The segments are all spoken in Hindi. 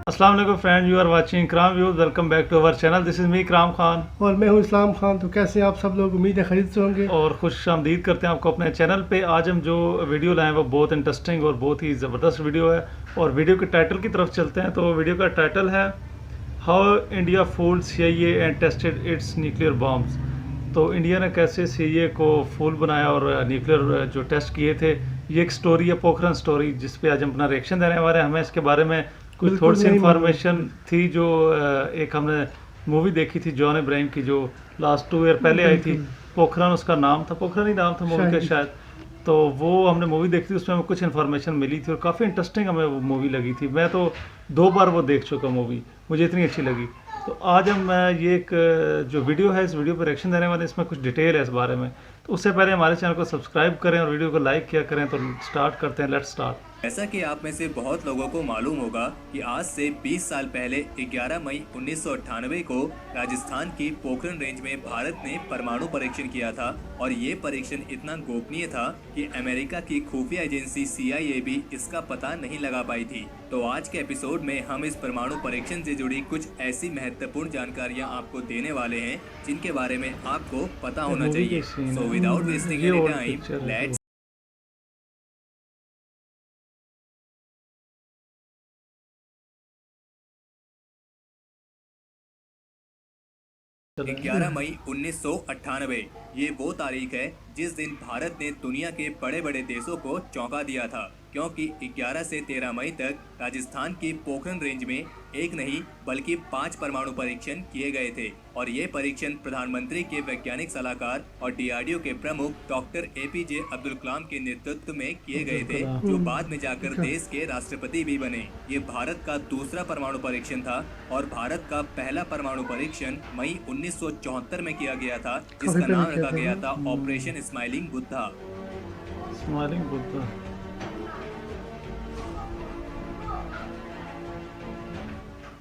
अस्सलाम वालेकुम friend, you are watching Ikram views. Welcome back to our channel. This is me Ikram Khan और मैं हूं इस्लाम खान। तो कैसे हैं आप सब लोग? उम्मीद है खरीद से होंगे। और खुश आमदीद करते हैं आपको अपने चैनल पे। आज हम जो वीडियो लाए हैं वो बहुत इंटरेस्टिंग और बहुत ही ज़बरदस्त वीडियो है। और वीडियो के टाइटल की तरफ चलते हैं। तो वीडियो का टाइटल है how India fooled CIA and tested it's nuclear bombs. तो इंडिया ने कैसे CIA को फूल बनाया और न्यूक्लियर जो टेस्ट किए थे, ये एक स्टोरी है, पोखरन स्टोरी, जिस पे आज हम अपना रिएक्शन देने वाले हैं। हमें इसके बारे में कुछ बिल्कुल थोड़ी सी नहीं मालूम। इंफॉर्मेशन थी जो एक हमने मूवी देखी थी जॉन इब्राहिम की, जो लास्ट 2 ईयर पहले आई थी। बिल्कुल। पोखरन उसका नाम था, पोखरन ही नाम था मूवी का शायद। शायद। तो वो हमने मूवी देखी थी, उसमें हमें कुछ इन्फॉर्मेशन मिली थी और काफ़ी इंटरेस्टिंग हमें वो मूवी लगी थी। मैं तो 2 बार वो देख चुका मूवी, मुझे इतनी अच्छी लगी। तो आज हम ये एक जो वीडियो है, इस वीडियो पर रिएक्शन देने वाले, इसमें कुछ डिटेल है इस बारे में। तो उससे पहले हमारे चैनल को सब्सक्राइब करें और वीडियो को लाइक किया करें। तो स्टार्ट करते हैं, लेट्स स्टार्ट। ऐसा कि आप में से बहुत लोगों को मालूम होगा कि आज से 20 साल पहले 11 मई 1998 को राजस्थान की पोखरन रेंज में भारत ने परमाणु परीक्षण किया था। और ये परीक्षण इतना गोपनीय था कि अमेरिका की खुफिया एजेंसी CIA भी इसका पता नहीं लगा पाई थी। तो आज के एपिसोड में हम इस परमाणु परीक्षण से जुड़ी कुछ ऐसी महत्वपूर्ण जानकारियां आपको देने वाले हैं जिनके बारे में आपको पता होना मूवी चाहिए। के सीन सो है। विदाउट वेस्टिंग ये एनी ओल्ड टाइम, पिक्चर है लेट्स जो। चलो। 11 मई 1998 ये वो तारीख है जिस दिन भारत ने दुनिया के बड़े बड़े देशों को चौंका दिया था, क्योंकि 11 से 13 मई तक राजस्थान की पोखरन रेंज में एक नहीं बल्कि 5 परमाणु परीक्षण किए गए थे। और ये परीक्षण प्रधानमंत्री के वैज्ञानिक सलाहकार और DRDO के प्रमुख डॉक्टर APJ अब्दुल कलाम के नेतृत्व में किए गए थे, जो बाद में जाकर देश के राष्ट्रपति भी बने। ये भारत का दूसरा परमाणु परीक्षण था और भारत का पहला परमाणु परीक्षण मई 1974 में किया गया था, जिसका काफी नाम पहले किया रखा गया था था। Operation smiling Buddha. Smiling Buddha.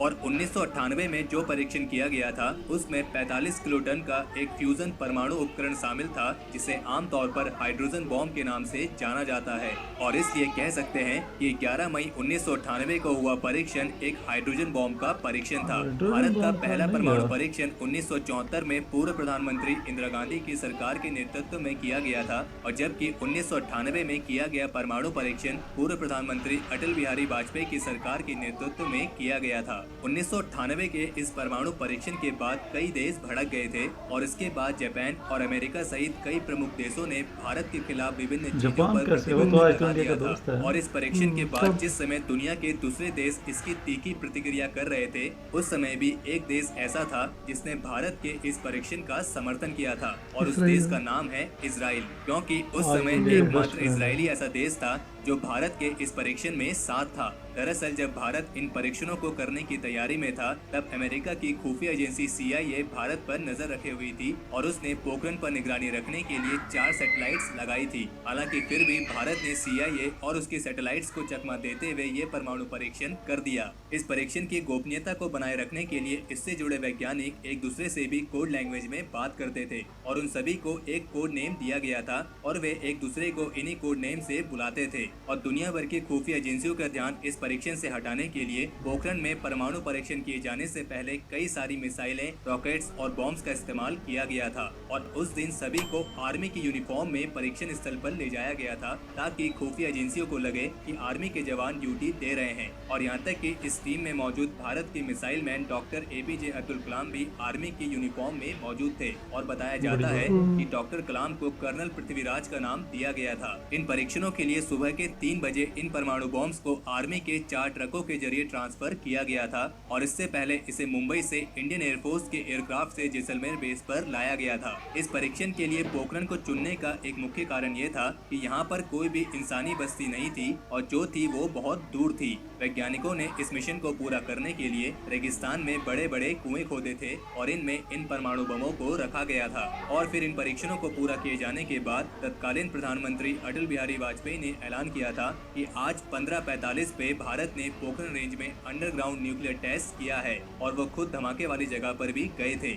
और 1998 में जो परीक्षण किया गया था उसमें 45 किलोटन का एक फ्यूजन परमाणु उपकरण शामिल था, जिसे आमतौर पर हाइड्रोजन बॉम्ब के नाम से जाना जाता है। और इसलिए कह सकते हैं कि 11 मई 1998 को हुआ परीक्षण एक हाइड्रोजन बॉम्ब का परीक्षण था। भारत का पहला परमाणु परीक्षण 1974 में पूर्व प्रधानमंत्री इंदिरा गांधी की सरकार के नेतृत्व में किया गया था, और जबकि 1998 में किया गया परमाणु परीक्षण पूर्व प्रधानमंत्री अटल बिहारी वाजपेयी की सरकार के नेतृत्व में किया गया था। 1998 के इस परमाणु परीक्षण के बाद कई देश भड़क गए थे, और इसके बाद जापान और अमेरिका सहित कई प्रमुख देशों ने भारत के खिलाफ विभिन्न चीजों पर प्रतिबंध लगा दिया था। और इस परीक्षण के बाद जिस समय दुनिया के दूसरे देश इसकी तीखी प्रतिक्रिया कर रहे थे, उस समय भी एक देश ऐसा था जिसने भारत के इस परीक्षण का समर्थन किया था, और उस देश का नाम है इजराइल। क्योंकि उस समय एकमात्र इजरायली ऐसा देश था जो भारत के इस परीक्षण में साथ था। दरअसल जब भारत इन परीक्षणों को करने की तैयारी में था, तब अमेरिका की खुफिया एजेंसी CIA भारत पर नजर रखे हुई थी, और उसने पोखरन पर निगरानी रखने के लिए 4 सैटेलाइट्स लगाई थी। हालांकि फिर भी भारत ने CIA और उसकी सैटेलाइट्स को चकमा देते हुए ये परमाणु परीक्षण कर दिया। इस परीक्षण की गोपनीयता को बनाए रखने के लिए इससे जुड़े वैज्ञानिक एक दूसरे से भी कोड लैंग्वेज में बात करते थे, और उन सभी को एक कोड नेम दिया गया था, और वे एक दूसरे को इन्हीं कोड नेम से बुलाते थे। और दुनिया भर की खुफिया एजेंसियों का ध्यान इस परीक्षण से हटाने के लिए पोखरन में परमाणु परीक्षण किए जाने से पहले कई सारी मिसाइलें, रॉकेट्स और बॉम्ब्स का इस्तेमाल किया गया था। और उस दिन सभी को आर्मी की यूनिफॉर्म में परीक्षण स्थल पर ले जाया गया था, ताकि खुफिया एजेंसियों को लगे कि आर्मी के जवान ड्यूटी दे रहे हैं। और यहाँ तक कि इस टीम में मौजूद भारत के missile man doctor APJ Abdul Kalam भी आर्मी की यूनिफॉर्म में मौजूद थे, और बताया जाता है कि डॉक्टर कलाम को कर्नल पृथ्वीराज का नाम दिया गया था। इन परीक्षणों के लिए सुबह के 3 बजे इन परमाणु बॉम्ब्स को आर्मी के 4 ट्रकों के जरिए ट्रांसफर किया गया था, और इससे पहले इसे मुंबई से इंडियन एयरफोर्स के एयरक्राफ्ट से जैसलमेर बेस पर लाया गया था। इस परीक्षण के लिए पोखरन को चुनने का एक मुख्य कारण ये था कि यहाँ पर कोई भी इंसानी बस्ती नहीं थी, और जो थी वो बहुत दूर थी। वैज्ञानिकों ने इस मिशन को पूरा करने के लिए रेगिस्तान में बड़े बड़े कुएं खोदे थे, और इनमें इन परमाणु बमों को रखा गया था। और फिर इन परीक्षणों को पूरा किए जाने के बाद तत्कालीन प्रधानमंत्री अटल बिहारी वाजपेयी ने ऐलान किया था कि आज 15:45 पे भारत ने पोखरन रेंज में अंडरग्राउंड न्यूक्लियर टेस्ट किया है, और वो खुद धमाके वाली जगह पर भी गए थे।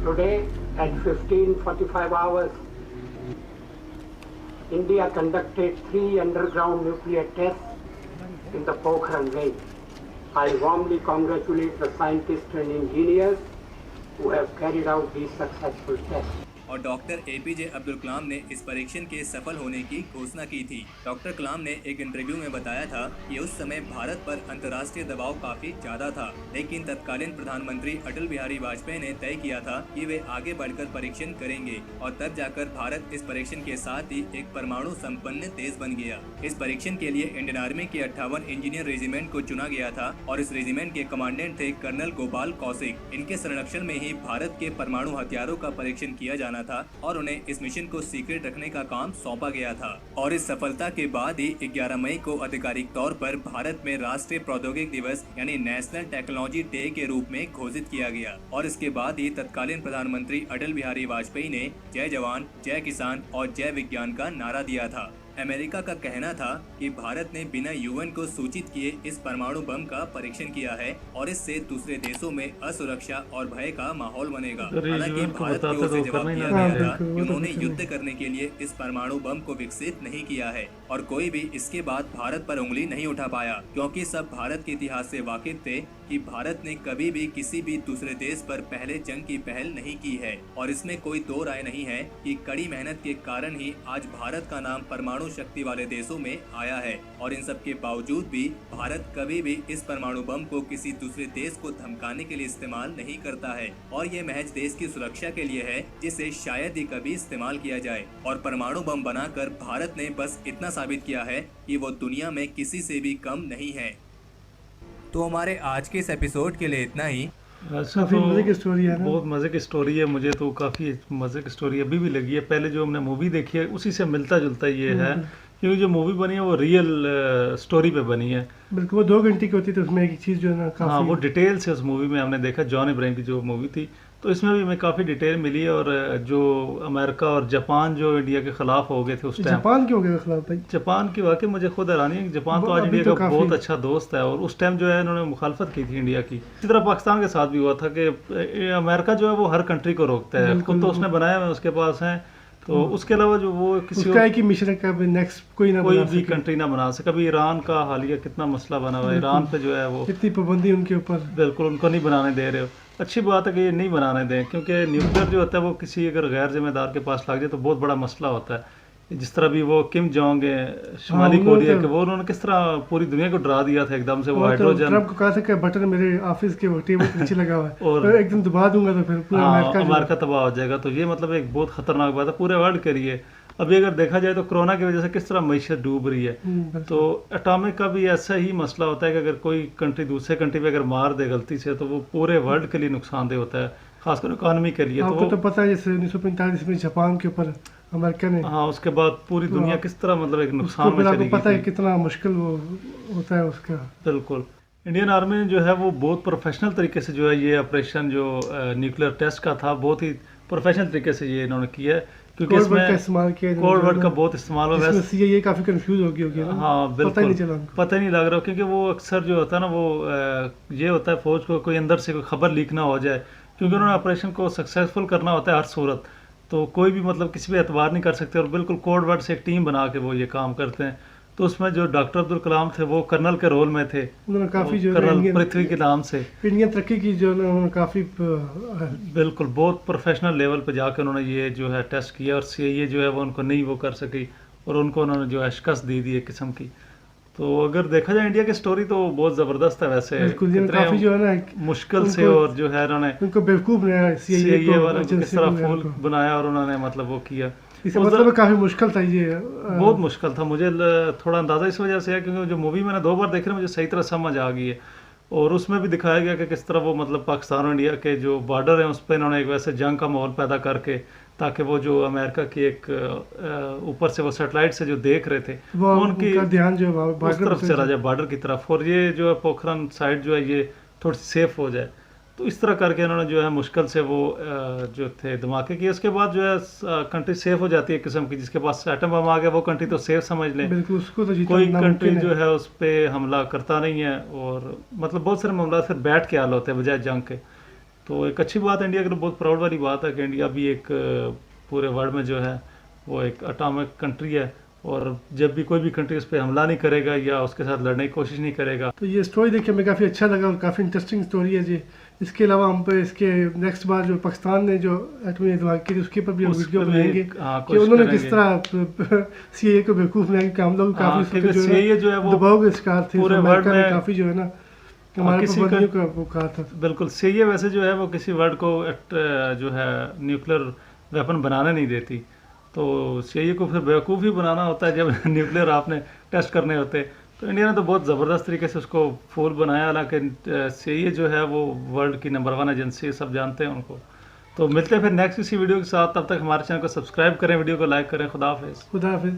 Today at 15:45 hours, India conducted 3 underground nuclear tests in the Pokhran range. I warmly congratulate the scientists and engineers who have carried out these successful tests. और डॉक्टर एपीजे अब्दुल कलाम ने इस परीक्षण के सफल होने की घोषणा की थी। डॉक्टर कलाम ने एक इंटरव्यू में बताया था कि उस समय भारत पर अंतर्राष्ट्रीय दबाव काफी ज्यादा था, लेकिन तत्कालीन प्रधानमंत्री अटल बिहारी वाजपेयी ने तय किया था कि वे आगे बढ़कर परीक्षण करेंगे और तब जाकर भारत इस परीक्षण के साथ ही एक परमाणु संपन्न देश बन गया। इस परीक्षण के लिए इंडियन आर्मी के 58 इंजीनियर रेजिमेंट को चुना गया था और इस रेजिमेंट के कमांडेंट थे कर्नल गोपाल कौशिक। इनके संरक्षण में ही भारत के परमाणु हथियारों का परीक्षण किया जाना था और उन्हें इस मिशन को सीक्रेट रखने का काम सौंपा गया था। और इस सफलता के बाद ही 11 मई को आधिकारिक तौर पर भारत में राष्ट्रीय प्रौद्योगिकी दिवस यानी नेशनल टेक्नोलॉजी डे के रूप में घोषित किया गया। और इसके बाद ही तत्कालीन प्रधानमंत्री अटल बिहारी वाजपेयी ने जय जवान, जय किसान और जय विज्ञान का नारा दिया था। अमेरिका का कहना था कि भारत ने बिना यूएन को सूचित किए इस परमाणु बम का परीक्षण किया है और इससे दूसरे देशों में असुरक्षा और भय का माहौल बनेगा। हालांकि भारत की ओर से जवाब दिया गया था कि उन्होंने युद्ध करने के लिए इस परमाणु बम को विकसित नहीं किया है और कोई भी इसके बाद भारत पर उंगली नहीं उठा पाया, क्योंकि सब भारत के इतिहास से वाकिफ थे कि भारत ने कभी भी किसी भी दूसरे देश पर पहले जंग की पहल नहीं की है। और इसमें कोई दो राय नहीं है कि कड़ी मेहनत के कारण ही आज भारत का नाम परमाणु शक्ति वाले देशों में आया है। और इन सब के बावजूद भी भारत कभी भी इस परमाणु बम को किसी दूसरे देश को धमकाने के लिए इस्तेमाल नहीं करता है और ये महज देश की सुरक्षा के लिए है, जिसे शायद ही कभी इस्तेमाल किया जाए। और परमाणु बम बनाकर भारत ने बस इतना साबित किया है कि वो दुनिया में किसी से भी कम नहीं है। तो हमारे आज के इस एपिसोड के लिए इतना ही। अच्छा, काफी तो मजे की स्टोरी है ना। बहुत मज़े की स्टोरी है। मुझे तो काफ़ी मज़े की स्टोरी अभी भी लगी है। पहले जो हमने मूवी देखी है उसी से मिलता जुलता ये है, क्योंकि जो मूवी बनी है वो रियल स्टोरी पे बनी है। बिल्कुल, वो 2 घंटे की होती थी, उसमें एक चीज़ जो है ना हाँ, काफी वो डिटेल से उस मूवी में हमने देखा, जॉन इब्राहिम की जो मूवी थी, तो इसमें भी हमें काफ़ी डिटेल मिली। और जो अमेरिका और जापान जो इंडिया के ख़िलाफ़ हो गए थे उस टाइम, जापान क्यों हो गया खिलाफ भाई? जापान की वाकई मुझे खुद हैरानी है कि जापान तो आज अभी इंडिया तो का काफी- बहुत अच्छा दोस्त है और उस टाइम जो है इन्होंने मुखालफत की थी इंडिया की। इसी तरह पाकिस्तान के साथ भी हुआ था कि अमेरिका जो है वो हर कंट्री को रोकता है, बिल्कुल, खुद तो उसने बनाया है, उसके पास है, तो उसके अलावा जो वो किसी उसका एक ही मिशन है कि नेक्स्ट कोई ना कोई बना भी सके। कंट्री ना बना सके। कभी ईरान का हालिया कितना मसला बना हुआ है, ईरान पे जो है वो कितनी पाबंदी उनके ऊपर। बिल्कुल उनको नहीं बनाने दे रहे हो। अच्छी बात है कि ये नहीं बनाने दें, क्योंकि न्यूक्लियर जो होता है वो किसी अगर गैर जिम्मेदार के पास लग जाए तो बहुत बड़ा मसला होता है। जिस तरह भी वो किम जोंग शुमाली हाँ, कोरिया तो- के, वो उन्होंने किस तरह पूरी दुनिया को डरा दिया था एकदम से। वो और तो हाइड्रोजन ट्रम्प को कहा था कि बटन मेरे ऑफिस के वो टेबल के नीचे लगा हुआ है और- और एकदम दबा दूंगा तो फिर पूरा अमेरिका जो है- अमेरिका तबाह हो जाएगा। तो ये मतलब एक बहुत खतरनाक बात है पूरे वर्ल्ड के लिए। अभी अगर देखा जाए तो कोरोना की वजह से किस तरह मईशत डूब रही है, बिल्कुल। तो एटॉमिक का भी ऐसा ही मसला होता है कि अगर कोई कंट्री दूसरे कंट्री पे अगर मार दे गलती से तो वो पूरे वर्ल्ड के लिए नुकसानदेह होता है, खासकर इकोनॉमी के लिए। आपको तो तो पता है जैसे 1945 में जापान के ऊपर अमेरिका ने, हाँ, उसके बाद पूरी दुनिया किस तरह मतलब एक नुकसान उसको में फिर चली आपको पता गई है थी। कितना मुश्किल वो होता है उसका। बिल्कुल। इंडियन आर्मी ने जो है वो बहुत प्रोफेशनल तरीके से जो है ये ऑपरेशन जो न्यूक्लियर टेस्ट का था, बहुत ही प्रोफेशनल तरीके से ये इन्होंने किया है, क्योंकि कोड वर्ड का इसमें इस्तेमाल किया कोड वर्ड का बहुत इस्तेमाल हुआ जिसमें वैसे। CIA काफी कंफ्यूज हो गई होगी ना। हाँ पता ही बिल्कुल, नहीं चला उनको। पता ही नहीं लग रहा, क्योंकि वो अक्सर जो होता है ना वो ये होता है फौज को कोई अंदर से कोई खबर लीक ना हो जाए, क्योंकि उन्होंने ऑपरेशन को सक्सेसफुल करना होता है हर सूरत। तो कोई भी मतलब किसी पे एतबार नहीं कर सकते और बिल्कुल कोड वर्ड से एक टीम बना के वो ये काम करते हैं। तो उसमें जो डॉक्टर अब्दुल कलाम थे वो कर्नल के रोल में थे, उन्होंने काफी जो है कर्नल इंडियन पृथ्वी के नाम से। इंडियन तरक्की की जो है ना, उन्होंने काफी बिल्कुल बहुत प्रोफेशनल लेवल पे जाकर उन्होंने ये जो है टेस्ट किया और CIA जो है वो उनको नहीं वो कर सकी और उनको उन्होंने जो है शिकस्त दे दी एक किस्म की। तो अगर देखा जाए इंडिया की स्टोरी तो बहुत ज़बरदस्त है वैसे, बिल्कुल, ये कितने काफी जो है ना मुश्किल से उनको- और जो है उन्होंने उनको बेवकूफ बनाया CIA वाले को किस एजेंसी तरह को फूल बनाया और उन्होंने मतलब वो किया। इसका उस- मतलब काफी मुश्किल था ये। बहुत मुश्किल था। मुझे थोड़ा अंदाज़ा इस वजह से है क्योंकि जो मूवी मैंने 2 बार देखी ना, मुझे सही तरह समझ आ गई है और उसमें भी दिखाया गया कि किस तरह वो मतलब पाकिस्तान और इंडिया के जो बॉर्डर हैं उस पर इन्होंने एक वैसे जंग का माहौल पैदा करके, ताकि वो जो अमेरिका की एक ऊपर से वो सैटेलाइट से जो देख रहे थे वो उनकी उनका ध्यान जो है उस बॉर्डर तरफ पे चला जाए, बॉर्डर की तरफ, और ये जो है पोखरन साइड जो है ये थोड़ी सी सेफ हो जाए। तो इस तरह करके इन्होंने जो है मुश्किल से वो जो थे धमाके किए। उसके बाद जो है कंट्री सेफ हो जाती है एक किस्म की, जिसके पास एटम बम आ गया वो कंट्री तो सेफ समझ लें, बिल्कुल उसको तो जीतना कोई नामुमकिन कंट्री है। जो है उस पर हमला करता नहीं है। और मतलब बहुत सारे मामला फिर बैठ के हाल होते हैं बजाय जंग के। तो एक अच्छी बात है इंडिया की, तो बहुत प्राउड वाली बात है कि इंडिया भी एक पूरे वर्ल्ड में जो है वो एक एटॉमिक कंट्री है और जब भी कोई भी कंट्री उस पर हमला नहीं करेगा या उसके साथ लड़ने की कोशिश नहीं करेगा। तो ये स्टोरी देखिए हमें काफ़ी अच्छा लगा और काफ़ी इंटरेस्टिंग स्टोरी है जी। इसके अलावा हम पे इसके नेक्स्ट बार जो पाकिस्तान ने जो एटमी धमाके की थी उसके ऊपर भी हम उस वीडियो पर भी, बनाएंगे हाँ, कि कोशिश उन्होंने करेंगे। किस तरह सीए को बेवकूफ़ बनाया, क्योंकि हम लोग हाँ, काफ़ी क्योंकि CIA जो है वो दबाव के शिकार थे, पूरे तो वर्ल्ड अमेरिका ने में काफ़ी जो है ना हमारे किसी पाबंदियों का वो कहा था। बिल्कुल CIA वैसे जो है वो किसी वर्ल्ड को जो है न्यूक्लियर वेपन बनाने नहीं देती, तो CIA को फिर बेवकूफ़ ही बनाना होता है जब न्यूक्लियर आपने टेस्ट करने होते। तो इंडिया ने तो बहुत ज़बरदस्त तरीके से उसको फूल बनाया, हालांकि CIA जो है वो वर्ल्ड की नंबर 1 एजेंसी है, सब जानते हैं उनको। तो मिलते हैं फिर नेक्स्ट किसी वीडियो के साथ, तब तक हमारे चैनल को सब्सक्राइब करें, वीडियो को लाइक करें। खुदा हाफिज़। खुदा हाफिज़।